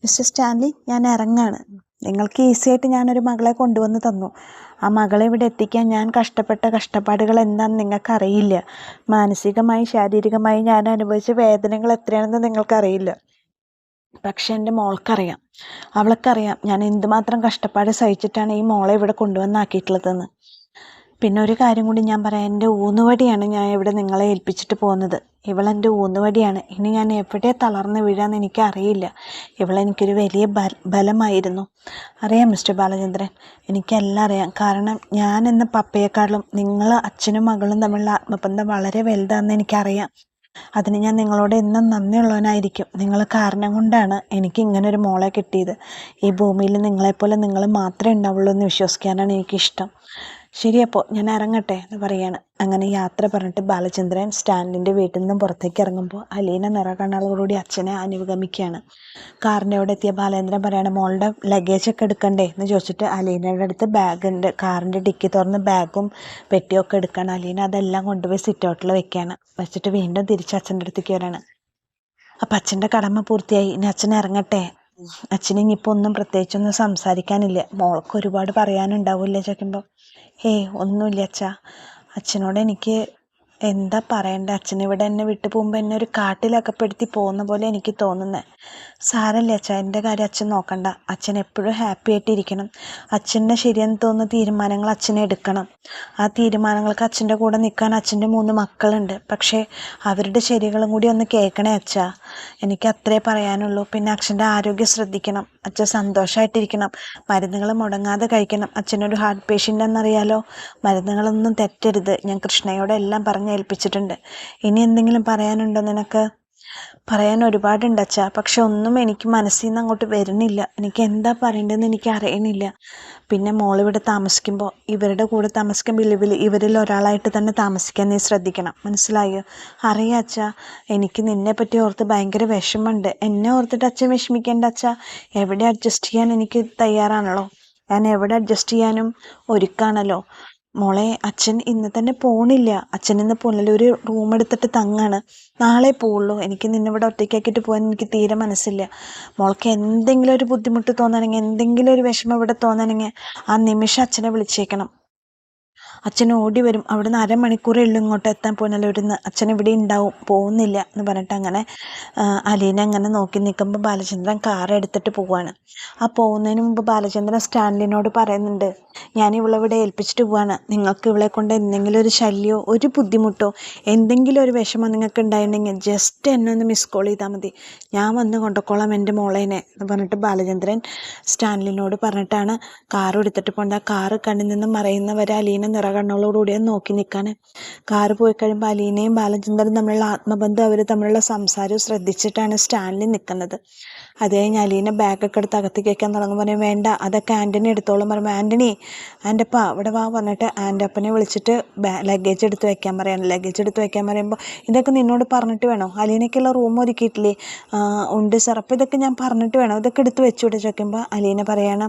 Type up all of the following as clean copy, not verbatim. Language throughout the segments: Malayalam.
മിസ്റ്റർ സ്റ്റാൻലി, ഞാൻ ഇറങ്ങാണ്. നിങ്ങൾക്ക് ഈസിയായിട്ട് ഞാനൊരു മകളെ കൊണ്ടുവന്ന് തന്നു. ആ മകളെ ഇവിടെ എത്തിക്കാൻ ഞാൻ കഷ്ടപ്പെട്ട കഷ്ടപ്പാടുകൾ എന്താണെന്ന് നിങ്ങൾക്കറിയില്ല. മാനസികമായി ശാരീരികമായി ഞാൻ അനുഭവിച്ച വേദനകൾ എത്രയാണെന്ന് നിങ്ങൾക്കറിയില്ല. പക്ഷെ എൻ്റെ മോൾക്കറിയാം. അവൾക്കറിയാം ഞാൻ എന്തുമാത്രം കഷ്ടപ്പാട് സഹിച്ചിട്ടാണ് ഈ മോളെ ഇവിടെ കൊണ്ടുവന്നാക്കിയിട്ടുള്ളതെന്ന്. പിന്നെ ഒരു കാര്യം കൂടി ഞാൻ പറയാം. എൻ്റെ ഊന്നുവടിയാണ് ഞാൻ ഇവിടെ നിങ്ങളെ ഏൽപ്പിച്ചിട്ട് പോകുന്നത്. ഇവളെൻ്റെ ഊന്നുവടിയാണ്. ഇനി ഞാൻ എവിടെ തളർന്ന് വീഴാന്ന് എനിക്കറിയില്ല. ഇവളെനിക്കൊരു വലിയ ബലമായിരുന്നു. അറിയാം മിസ്റ്റർ ബാലചന്ദ്രൻ, എനിക്കെല്ലാം അറിയാം. കാരണം ഞാൻ എന്ന പപ്പയെക്കാളും നിങ്ങൾ അച്ഛനും മകളും തമ്മിലുള്ള ആത്മബന്ധം വളരെ വലുതാണെന്ന് എനിക്കറിയാം. അതിന് ഞാൻ നിങ്ങളോട് എന്നും നന്ദിയുള്ളവനായിരിക്കും. നിങ്ങൾ കാരണം കൊണ്ടാണ് എനിക്ക് ഇങ്ങനൊരു മോളെ കിട്ടിയത്. ഈ ഭൂമിയിൽ നിങ്ങളെപ്പോലെ നിങ്ങൾ മാത്രമേ ഉണ്ടാവുള്ളൂ എന്ന് വിശ്വസിക്കാനാണ് എനിക്കിഷ്ടം. ശരി, അപ്പോൾ ഞാൻ ഇറങ്ങട്ടെ എന്ന് പറയാണ്. അങ്ങനെ യാത്ര പറഞ്ഞിട്ട് ബാലചന്ദ്രൻ സ്റ്റാൻഡിൻ്റെ വീട്ടിൽ നിന്നും പുറത്തേക്ക് ഇറങ്ങുമ്പോൾ അലീന നിറകണ്ണുകളോടുകൂടി അച്ഛനെ അനുഗമിക്കുകയാണ്. കാറിൻ്റെ അവിടെ എത്തിയ ബാലേന്ദ്രൻ പറയാണ്, മോളുടെ ലഗേജൊക്കെ എടുക്കണ്ടേ എന്ന് ചോദിച്ചിട്ട് അലീനയുടെ അടുത്ത് ബാഗുണ്ട്. കാറിൻ്റെ ഡിക്കി തുറന്ന് ബാഗും പെട്ടിയൊക്കെ എടുക്കുകയാണ്. അലീന അതെല്ലാം കൊണ്ടുപോയി സിറ്റ് ഔട്ടിൽ വെക്കുകയാണ്. വെച്ചിട്ട് വീണ്ടും തിരിച്ച് അച്ഛൻ്റെ അടുത്തേക്ക് വരികയാണ്. അപ്പം അച്ഛൻ്റെ കടമ പൂർത്തിയായി, ഇനി അച്ഛൻ ഇറങ്ങട്ടെ. അച്ഛന് ഇനിയിപ്പോൾ ഒന്നും പ്രത്യേകിച്ചൊന്നും സംസാരിക്കാനില്ല. മോൾക്ക് ഒരുപാട് പറയാനുണ്ടാവില്ലേ ചോദിക്കുമ്പോൾ, ഒന്നുമില്ല അച്ഛാ. അച്ഛനോട് എനിക്ക് എന്താ പറയണ്ടേ. അച്ഛനിവിടെ എന്നെ വിട്ടു പോകുമ്പോൾ എന്നെ ഒരു കാട്ടിലകപ്പെടുത്തി പോകുന്ന പോലെ എനിക്ക് തോന്നുന്നത്. സാരല്ലേ അച്ഛാ, എൻ്റെ കാര്യം അച്ഛൻ നോക്കണ്ട. അച്ഛൻ എപ്പോഴും ഹാപ്പി ആയിട്ടിരിക്കണം. അച്ഛൻ്റെ ശരിയെന്ന് തോന്നുന്ന തീരുമാനങ്ങൾ അച്ഛനെ എടുക്കണം. ആ തീരുമാനങ്ങൾക്ക് അച്ഛൻ്റെ കൂടെ നിൽക്കാൻ അച്ഛൻ്റെ 3 മക്കളുണ്ട്. പക്ഷേ അവരുടെ ശരികളും കൂടി ഒന്ന് കേൾക്കണേ അച്ഛാ. എനിക്ക് അത്രേ പറയാനുള്ളൂ. പിന്നെ അച്ഛൻ്റെ ആരോഗ്യം ശ്രദ്ധിക്കണം. അച്ഛൻ സന്തോഷമായിട്ടിരിക്കണം. മരുന്നുകൾ മുടങ്ങാതെ കഴിക്കണം. അച്ഛനൊരു ഹാർട്ട് പേഷ്യൻ്റ് എന്നറിയാലോ. മരുന്നുകളൊന്നും തെറ്റരുത്. ഞാൻ കൃഷ്ണയോട് എല്ലാം പറഞ്ഞ് ഏൽപ്പിച്ചിട്ടുണ്ട്. ഇനി എന്തെങ്കിലും പറയാനുണ്ടോ നിനക്ക്? പറയാൻ ഒരുപാടുണ്ട് അച്ഛാ. പക്ഷെ ഒന്നും എനിക്ക് മനസ്സിൽ നിന്ന് അങ്ങോട്ട് വരുന്നില്ല. എനിക്ക് എന്താ പറയേണ്ടതെന്ന് എനിക്ക് അറിയണില്ല. പിന്നെ മോളിവിടെ താമസിക്കുമ്പോൾ ഇവരുടെ കൂടെ താമസിക്കുമ്പോൾ ഇവരിൽ ഒരാളായിട്ട് തന്നെ താമസിക്കാൻ നീ ശ്രദ്ധിക്കണം. മനസ്സിലായോ? അറിയാം അച്ഛാ. എനിക്ക് നിന്നെ പറ്റി ഓർത്ത് ഭയങ്കര വിഷമമുണ്ട്. എന്നെ ഓർത്തിട്ട് അച്ഛൻ വിഷമിക്കേണ്ട അച്ഛാ. എവിടെ അഡ്ജസ്റ്റ് ചെയ്യാൻ എനിക്ക് തയ്യാറാണല്ലോ. ഞാൻ എവിടെ അഡ്ജസ്റ്റ് ചെയ്യാനും ഒരുക്കാണല്ലോ. മോളെ, അച്ഛൻ ഇന്ന് തന്നെ പോണില്ല. അച്ഛൻ ഇന്ന് പോണില്ല. ഒരു റൂം എടുത്തിട്ട് തങ്ങാണ്. നാളെ പോവുള്ളൂ. എനിക്ക് നിന്നിവിടെ ഒറ്റയ്ക്കാക്കിയിട്ട് പോകാൻ എനിക്ക് തീരെ മനസ്സില്ല. മോൾക്ക് എന്തെങ്കിലും ഒരു ബുദ്ധിമുട്ട് തോന്നണമെങ്കിൽ, എന്തെങ്കിലും ഒരു വിഷമം ഇവിടെ തോന്നണമെങ്കിൽ ആ നിമിഷം അച്ഛനെ വിളിച്ചേക്കണം. അച്ഛൻ ഓടി വരും. അവിടുന്ന് 1/2 മണിക്കൂറേ ഉള്ളൂ ഇങ്ങോട്ട് എത്താൻ. പോന്നല്ലൂരിന്ന് അച്ഛൻ ഇവിടെ ഉണ്ടാവും, പോകുന്നില്ല എന്ന് പറഞ്ഞിട്ട് അങ്ങനെ അലീന അങ്ങനെ നോക്കി നിൽക്കുമ്പോൾ ബാലചന്ദ്രൻ കാർ എടുത്തിട്ട് പോവാണ്. ആ പോകുന്നതിന് മുമ്പ് ബാലചന്ദ്രൻ സ്റ്റാൻലിനോട് പറയുന്നുണ്ട്, ഞാൻ ഇവളെവിടെ ഏൽപ്പിച്ചിട്ട് പോവാണ്. നിങ്ങൾക്ക് ഇവളെ കൊണ്ട് എന്തെങ്കിലും ഒരു ശല്യമോ ഒരു ബുദ്ധിമുട്ടോ എന്തെങ്കിലും ഒരു വിഷമം നിങ്ങൾക്ക് ഉണ്ടായിട്ടുണ്ടെങ്കിൽ ജസ്റ്റ് എന്നെ ഒന്ന് മിസ് കോൾ ചെയ്താൽ മതി. ഞാൻ വന്ന് കൊണ്ടുപോയിക്കോളാം എൻ്റെ മോളേനെ എന്ന് പറഞ്ഞിട്ട് ബാലചന്ദ്രൻ സ്റ്റാൻലിനോട് പറഞ്ഞിട്ടാണ് കാർ എടുത്തിട്ട് പോകുന്നത്. ആ കാറ് കണ്ണിൽ നിന്നും മറയുന്നവരെ അലീന നിറകണ്ണുകളോടുകൂടി നോക്കി നിൽക്കാണ്. കാറ് പോയി കഴിയുമ്പോൾ അലീനയും ബാലചന്ദ്രനും തമ്മിലുള്ള ആത്മബന്ധം, അവർ തമ്മിലുള്ള സംസാരവും ശ്രദ്ധിച്ചിട്ടാണ് സ്റ്റാൻലി നിൽക്കുന്നത്. അത് കഴിഞ്ഞ് അലീന ബാഗൊക്കെ എടുത്ത് അകത്തേക്ക് വയ്ക്കാൻ തുടങ്ങുമ്പോൾ പറയും, വേണ്ട അതൊക്കെ ആൻ്റണി എടുത്തോളം. പറയുമ്പോൾ ആൻ്റണി, ആൻ്റപ്പ ഇവിടെ വാ പറഞ്ഞിട്ട് ആൻ്റപ്പനെ വിളിച്ചിട്ട് ലഗേജ് എടുത്ത് വയ്ക്കാൻ പറയാണ്. ലഗേജ് എടുത്ത് വയ്ക്കാൻ പറയുമ്പോൾ, ഇതൊക്കെ നിന്നോട് പറഞ്ഞിട്ട് വേണോ? അലീനയ്ക്കുള്ള റൂം ഒരുക്കിയിട്ടില്ലേ? ഉണ്ട് സാർ. അപ്പോൾ ഇതൊക്കെ ഞാൻ പറഞ്ഞിട്ട് വേണം, ഇതൊക്കെ എടുത്ത് വെച്ചുകൂടെ ചോദിക്കുമ്പോൾ അലീന പറയാണ്,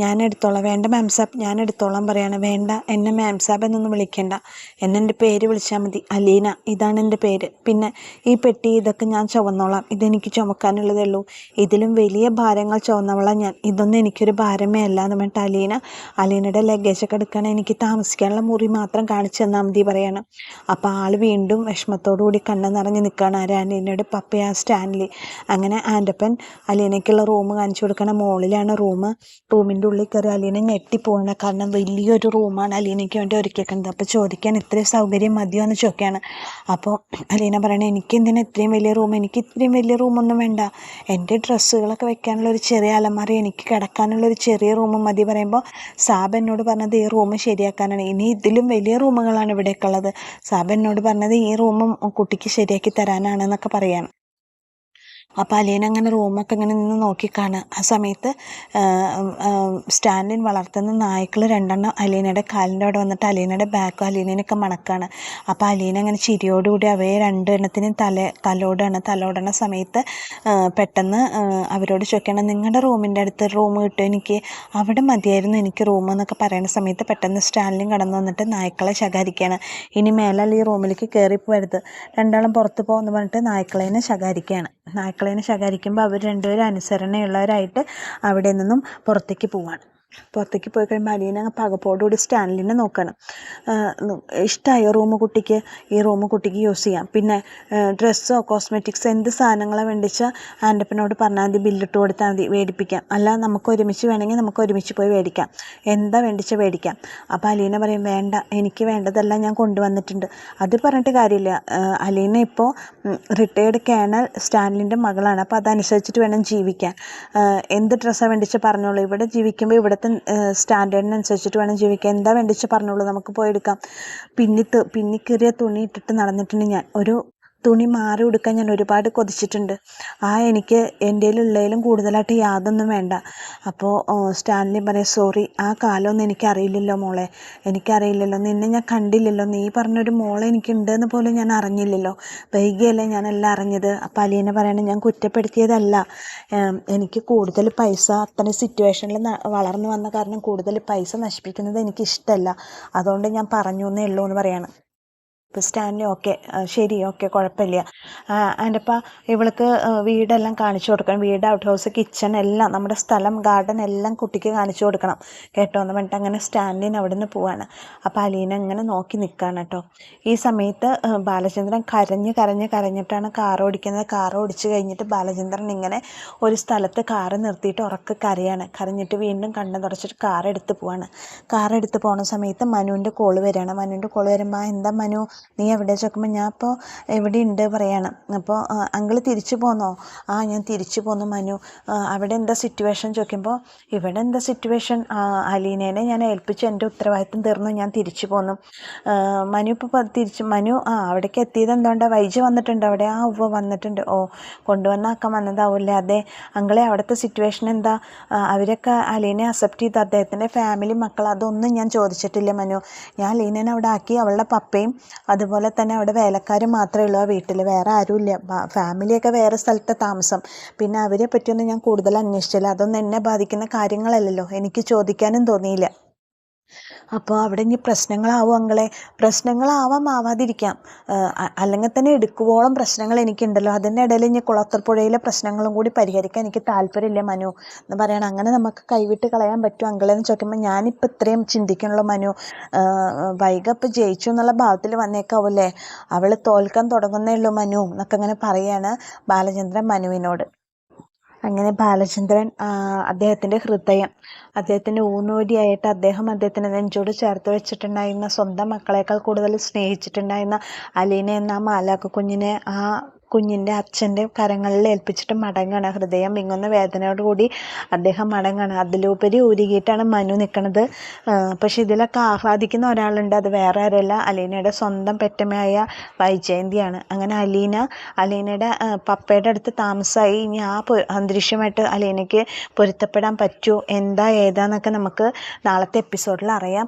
ഞാൻ എടുത്തോളാം. വേണ്ട മാം സാബ്, ഞാൻ എടുത്തോളാം പറയാണ്. വേണ്ട, എന്നെ മാം സാബ് എന്നൊന്നും വിളിക്കേണ്ട, എൻ്റെ പേര് വിളിച്ചാൽ മതി. അലീന, ഇതാണ് എൻ്റെ പേര്. പിന്നെ ഈ പെട്ടി ഇതൊക്കെ ഞാൻ ചുമന്നോളാം. ഇതെനിക്ക് ചുമക്കാനുള്ളതേ ഉള്ളൂ. ഇതിലും വലിയ ഭാരങ്ങൾ ചുമന്നവളാണ് ഞാൻ. ഇതൊന്നും എനിക്കൊരു ഭാരമേ അല്ല എന്ന് പറഞ്ഞിട്ട് അലീനയുടെ ലഗേജൊക്കെ എടുക്കാൻ എനിക്ക് താമസിക്കാനുള്ള മുറി മാത്രം കാണിച്ചു തന്നാൽ മതി പറയാണ്. അപ്പോൾ ആൾ വീണ്ടും വിഷമത്തോടുകൂടി കണ്ണ് നിറഞ്ഞ് നിൽക്കുകയാണ്. അലീനയുടെ പപ്പയാ സ്റ്റാൻലി. അങ്ങനെ ആൻ്റപ്പൻ അലീനയ്ക്കുള്ള റൂം കാണിച്ചു കൊടുക്കണം. മുകളിലാണ് റൂം. റൂമിൻ്റെ ഉള്ളിൽ കയറി അലീന ഞെട്ടിപ്പോകണം. കാരണം വലിയൊരു റൂമാണ് അലീനയ്ക്ക് വേണ്ടി ഒരുക്കിയേക്കുന്നത്. അപ്പോൾ ചോദിക്കാൻ ഇത്രയും സൗകര്യം മതിയോ എന്ന് ചോദിക്കുകയാണ്. അപ്പോൾ അലീന പറയണേ, എനിക്ക് എന്തിനാ ഇത്രയും വലിയ റൂം? എനിക്ക് ഇത്രയും വലിയ റൂമൊന്നും വേണ്ട. എൻ്റെ ഡ്രസ്സുകളൊക്കെ വെക്കാനുള്ള ഒരു ചെറിയ അലമാരി, എനിക്ക് കിടക്കാനുള്ള ഒരു ചെറിയ റൂം മതി പറയുമ്പോൾ, സാബ് എന്നോട് പറഞ്ഞത് ഈ റൂം ശരിയാക്കാനാണ്. ഇനി ഇതിലും വലിയ റൂമുകളാണ് ഇവിടെയൊക്കെ ഉള്ളത്. സാബ് എന്നോട് പറഞ്ഞത് ഈ റൂമും കുട്ടിക്ക് ശരിയാക്കി തരാനാണെന്നൊക്കെ പറയാണ്. അപ്പോൾ അലീന അങ്ങനെ റൂമൊക്കെ ഇങ്ങനെ നിന്ന് നോക്കിക്കാണുക. ആ സമയത്ത് സ്റ്റാൻലിൻ വളർത്തുന്ന നായ്ക്കൾ 2 അലീനയുടെ കാലിൻ്റെ അവിടെ വന്നിട്ട് അലീനയുടെ ബാക്കും അലീനയൊക്കെ മണക്കാണ്. അപ്പോൾ അലീന അങ്ങനെ ചിരിയോടുകൂടി അവയെ 2 തലോടണ സമയത്ത് പെട്ടെന്ന് അവരോട് ചോദിക്കണം, നിങ്ങളുടെ റൂമിൻ്റെ അടുത്ത് റൂം കിട്ടും എനിക്ക്, അവിടെ മതിയായിരുന്നു എനിക്ക് റൂം എന്നൊക്കെ പറയുന്ന സമയത്ത് പെട്ടെന്ന് സ്റ്റാൻലിൻ കടന്നു വന്നിട്ട് നായ്ക്കളെ ശകാരിക്കുകയാണ്. ഇനി മേലാൽ ഈ റൂമിലേക്ക് കയറിപ്പോരുത്, 2 പുറത്ത് പോകുമെന്ന് പറഞ്ഞിട്ട് നായ്ക്കളേനെ ശകാരിക്കുകയാണ്. നായ്ക്കളേനെ ശകാരിക്കുമ്പോൾ അവർ രണ്ടുപേരും അനുസരണയുള്ളവരായിട്ട് അവിടെ നിന്നും പുറത്തേക്ക് പോവാണ്. പുറത്തേക്ക് പോയി കഴിയുമ്പോൾ അലീന പകപ്പോടുകൂടി സ്റ്റാൻലിനെ നോക്കണം. ഇഷ്ടമായോ റൂം കുട്ടിക്ക്? ഈ റൂം കുട്ടിക്ക് യൂസ് ചെയ്യാം. പിന്നെ ഡ്രസ്സോ കോസ്മെറ്റിക്സോ എന്ത് സാധനങ്ങളാണ് വേണ്ടിച്ചാൽ ആൻ്റപ്പനോട് പറഞ്ഞാൽ മതി, ബില്ലിട്ട് കൊടുത്താൽ മതി, മേടിപ്പിക്കാം. അല്ല നമുക്ക് ഒരുമിച്ച് വേണമെങ്കിൽ നമുക്ക് ഒരുമിച്ച് പോയി മേടിക്കാം, എന്താ വേണ്ടിച്ചാൽ മേടിക്കാം. അപ്പോൾ അലീന പറയും വേണ്ട, എനിക്ക് വേണ്ടതെല്ലാം ഞാൻ കൊണ്ടുവന്നിട്ടുണ്ട്. അത് പറഞ്ഞിട്ട് കാര്യമില്ല. അലീന ഇപ്പോൾ റിട്ടയേർഡ് കേണൽ സ്റ്റാൻലിൻ്റെ മകളാണ്. അപ്പോൾ അതനുസരിച്ചിട്ട് വേണം ജീവിക്കാൻ. എന്ത് ഡ്രസ്സാണ് വേണ്ടിച്ചാൽ പറഞ്ഞോളൂ. ഇവിടെ ജീവിക്കുമ്പോൾ ഇവിടുത്തെ സ്റ്റാൻഡേർഡിനനുസരിച്ചിട്ട് വേണം ജീവിക്കാൻ. എന്താ വേണ്ടിച്ചാൽ പറഞ്ഞോളൂ, നമുക്ക് പോയെടുക്കാം. പിന്നിക്കേറിയ തുണി ഇട്ടിട്ട് നടന്നിട്ടുണ്ട് ഞാൻ. ഒരു തുണി മാറി ഉടുക്കാൻ ഞാൻ ഒരുപാട് കൊതിച്ചിട്ടുണ്ട്. എനിക്ക് എൻ്റെ ഉള്ളതിലും കൂടുതലായിട്ട് യാതൊന്നും വേണ്ട. അപ്പോൾ സ്റ്റാൻലി പറയും, സോറി, ആ കാലമൊന്നും എനിക്കറിയില്ലല്ലോ മോളെ, എനിക്കറിയില്ലല്ലോ, നിന്നെ ഞാൻ കണ്ടില്ലല്ലോ, നീ പറഞ്ഞൊരു മോളെ എനിക്കുണ്ടെന്ന് പോലും ഞാൻ അറിഞ്ഞില്ലല്ലോ, വൈകിയല്ലേ ഞാനെല്ലാം അറിഞ്ഞത്. അപ്പോൾ അലീന പറയണേ, ഞാൻ കുറ്റപ്പെടുത്തിയതല്ല, എനിക്ക് കൂടുതൽ പൈസ അത്തരം സിറ്റുവേഷനിൽ വളർന്നു വന്ന കാരണം കൂടുതൽ പൈസ നശിപ്പിക്കുന്നത് എനിക്കിഷ്ടമല്ല, അതുകൊണ്ട് ഞാൻ പറഞ്ഞു എന്നേ ഉള്ളൂ എന്ന് പറയാണ്. ഇപ്പോൾ സ്റ്റാൻലി ഓക്കെ, ശരി, ഓക്കെ, കുഴപ്പമില്ല. ആൻ്റപ്പ ഇവൾക്ക് വീടെല്ലാം കാണിച്ചു കൊടുക്കണം, വീട്, ഔട്ട് ഹൗസ്, കിച്ചൺ എല്ലാം, നമ്മുടെ സ്ഥലം, ഗാർഡൻ എല്ലാം കുട്ടിക്ക് കാണിച്ചു കൊടുക്കണം കേട്ടോ എന്ന് പറഞ്ഞിട്ട് അങ്ങനെ സ്റ്റാൻലിന് അവിടെ നിന്ന് പോവാണ്. അപ്പോൾ അലീന ഇങ്ങനെ നോക്കി നിൽക്കുകയാണ് കേട്ടോ. ഈ സമയത്ത് ബാലചന്ദ്രൻ കരഞ്ഞിട്ടാണ് കാർ ഓടിക്കുന്നത്. കാർ ഓടിച്ച് കഴിഞ്ഞിട്ട് ബാലചന്ദ്രൻ ഇങ്ങനെ ഒരു സ്ഥലത്ത് കാറ് നിർത്തിയിട്ട് ഉറക്കെ കരഞ്ഞിട്ട് വീണ്ടും കണ്ണ് തുടച്ചിട്ട് കാർ എടുത്ത് പോകുന്ന സമയത്ത് മനുവിൻ്റെ കോള് വരികയാണ്. മനുവിൻ്റെ കോള് വരുമ്പോൾ, എന്താ മനു, നീ എവിടെ ചോദിക്കുമ്പോൾ ഞാൻ ഇപ്പോൾ എവിടെ ഉണ്ട് പറയാണ്. അപ്പോൾ അങ്കിൾ തിരിച്ചു പോന്നോ? ഞാൻ തിരിച്ചു പോന്നു മനു. അവിടെ എന്താ സിറ്റുവേഷൻ ചോദിക്കുമ്പോൾ, ഇവിടെ എന്താ സിറ്റുവേഷൻ, അലീനേനെ ഞാൻ ഏൽപ്പിച്ചു, എൻ്റെ ഉത്തരവാദിത്വം തീർന്നു, ഞാൻ തിരിച്ചു പോന്നു. മനു ഇപ്പോൾ മനു അവിടേക്ക് എത്തിയത് എന്തുകൊണ്ടാണ്? വൈജി വന്നിട്ടുണ്ട് അവിടെ? ഉവ്വ വന്നിട്ടുണ്ട്. കൊണ്ടുവന്നാക്കാൻ വന്നതാവില്ലേ? അതെ അങ്കിളെ, അവിടുത്തെ സിറ്റുവേഷൻ എന്താ? അവരൊക്കെ അലീനെ അക്സെപ്റ്റ് ചെയ്തു, അദ്ദേഹത്തിൻ്റെ ഫാമിലി, മക്കൾ, അതൊന്നും ഞാൻ ചോദിച്ചിട്ടില്ല മനു. ഞാൻ അലീനേനെ അവിടെ ആക്കി, അവളുടെ പപ്പയും അതുപോലെ തന്നെ അവിടെ വേലക്കാരും മാത്രമേ ഉള്ളൂ ആ വീട്ടിൽ, വേറെ ആരുമില്ല. ഫാമിലിയൊക്കെ വേറെ സ്ഥലത്തെ താമസം. പിന്നെ അവരെ പറ്റിയൊന്നും ഞാൻ കൂടുതൽ അന്വേഷിച്ചില്ല, അതൊന്നും എന്നെ ബാധിക്കുന്ന കാര്യങ്ങളല്ലല്ലോ, എനിക്ക് ചോദിക്കാനും തോന്നിയില്ല. അപ്പോൾ അവിടെ ഇനി പ്രശ്നങ്ങളാവും അങ്ങളെ? ആവാതിരിക്കാം, അല്ലെങ്കിൽ തന്നെ എടുക്കുവോളം പ്രശ്നങ്ങൾ എനിക്കുണ്ടല്ലോ, അതിൻ്റെ ഇടയിൽ ഇനി കുളത്തൂർപ്പുഴയിലെ പ്രശ്നങ്ങളും കൂടി പരിഹരിക്കാൻ എനിക്ക് താല്പര്യമില്ല മനു എന്ന് പറയണം. അങ്ങനെ നമുക്ക് കൈവിട്ട് കളയാൻ പറ്റും അങ്കിളെന്ന് ചോദിക്കുമ്പോൾ, ഞാനിപ്പോൾ ഇത്രയും ചിന്തിക്കണല്ലോ മനു, വൈഗ ഇപ്പോൾ ജയിച്ചു എന്നുള്ള ഭാവത്തിൽ വന്നേക്കാവൂല്ലേ, അവൾ തോൽക്കാൻ തുടങ്ങുന്നേ ഉള്ളൂ മനു എന്നൊക്കെ അങ്ങനെ പറയാണ് ബാലചന്ദ്രൻ മനുവിനോട്. അങ്ങനെ ബാലചന്ദ്രൻ അദ്ദേഹത്തിൻ്റെ ഹൃദയം, അദ്ദേഹത്തിൻ്റെ ഊന്നുവടിയായിട്ട് അദ്ദേഹത്തിൻ്റെ നെഞ്ചോട് ചേർത്ത് വെച്ചിട്ടുണ്ടായിരുന്ന സ്വന്തം മക്കളേക്കാൾ കൂടുതൽ സ്നേഹിച്ചിട്ടുണ്ടായിരുന്ന അലീന എന്ന മാലാഖ കുഞ്ഞിനെ കുഞ്ഞിൻ്റെ അച്ഛൻ്റെ കരങ്ങളിൽ ഏൽപ്പിച്ചിട്ട് മടങ്ങാണ്. ഹൃദയം വിങ്ങുന്ന വേദനയോടുകൂടി അദ്ദേഹം മടങ്ങാണ്. അതിലുപരി ഉരുകിയിട്ടാണ് മനു നിൽക്കുന്നത്. പക്ഷെ ഇതിലൊക്കെ ആഹ്ലാദിക്കുന്ന ഒരാളുണ്ട്, അത് വേറെ ആരല്ല, അലീനയുടെ സ്വന്തം പെറ്റമ്മയായ വൈജയന്തിയാണ്. അങ്ങനെ അലീനയുടെ പപ്പയുടെ അടുത്ത് താമസമായി. ഇനി അന്തരീക്ഷമായിട്ട് അലീനയ്ക്ക് പൊരുത്തപ്പെടാൻ പറ്റുമോ, എന്താ ഏതാന്നൊക്കെ നമുക്ക് നാളത്തെ എപ്പിസോഡിൽ അറിയാം.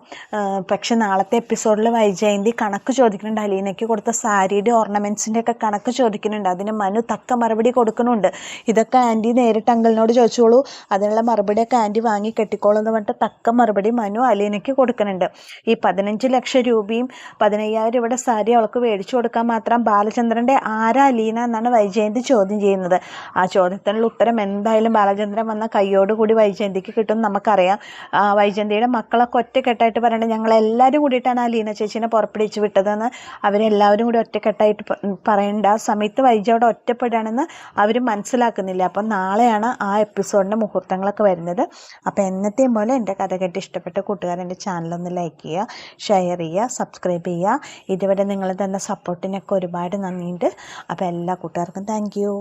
പക്ഷെ നാളത്തെ എപ്പിസോഡിൽ വൈജയന്തി കണക്ക് ചോദിക്കുന്നുണ്ട്, അലീനയ്ക്ക് കൊടുത്ത സാരിയുടെ ഓർണമെൻറ്റ്സിൻ്റെ ഒക്കെ കണക്ക് ചോദിക്കുന്നുണ്ട്. അതിന് മനു തക്ക മറുപടി കൊടുക്കുന്നുണ്ട്. ഇതൊക്കെ ആൻറ്റി നേരിട്ട് അങ്കിളിനോട് ചോദിച്ചോളൂ, അതിനുള്ള മറുപടിയൊക്കെ ആൻറ്റി വാങ്ങി കെട്ടിക്കോളൂ എന്ന് പറഞ്ഞിട്ട് തക്ക മറുപടി മനു അലീനയ്ക്ക് കൊടുക്കുന്നുണ്ട്. ഈ 15 ലക്ഷം രൂപയും 15,000 രൂപയുടെ സാരി അവൾക്ക് മേടിച്ചു കൊടുക്കാൻ മാത്രം ബാലചന്ദ്രൻ്റെ ആരാ അലീന എന്നാണ് വൈജയന്തി ചോദ്യം ചെയ്യുന്നത്. ആ ചോദ്യത്തിനുള്ള ഉത്തരം എന്തായാലും ബാലചന്ദ്രൻ വന്ന കയ്യോടുകൂടി വൈജയന്തിക്ക് കിട്ടും നമുക്കറിയാം. വൈജയന്തിയുടെ മക്കളൊക്കെ ഒറ്റക്കെട്ടായിട്ട് പറയണത്, ഞങ്ങളെല്ലാവരും കൂടിയിട്ടാണ് അലീന ചേച്ചീനെ പുറപ്പെടുവിച്ച് വിട്ടതെന്ന് അവരെല്ലാവരും കൂടി ഒറ്റക്കെട്ടായിട്ട് പറയേണ്ട ആ സമയത്ത് വൈജയോടെ ഒറ്റപ്പെടുകയാണെന്ന് അവർ മനസ്സിലാക്കുന്നില്ല. അപ്പം നാളെയാണ് ആ എപ്പിസോഡിൻ്റെ മുഹൂർത്തങ്ങളൊക്കെ വരുന്നത്. അപ്പോൾ എന്നത്തെയും പോലെ എൻ്റെ കഥ കേട്ട് ഇഷ്ടപ്പെട്ട കൂട്ടുകാർ എൻ്റെ ചാനലൊന്ന് ലൈക്ക് ചെയ്യുക, ഷെയർ ചെയ്യുക, സബ്സ്ക്രൈബ് ചെയ്യുക. ഇതുവരെ നിങ്ങൾ തന്ന സപ്പോർട്ടിനൊക്കെ ഒരുപാട് നന്ദിയുണ്ട്. അപ്പോൾ എല്ലാ കൂട്ടുകാർക്കും താങ്ക് യു.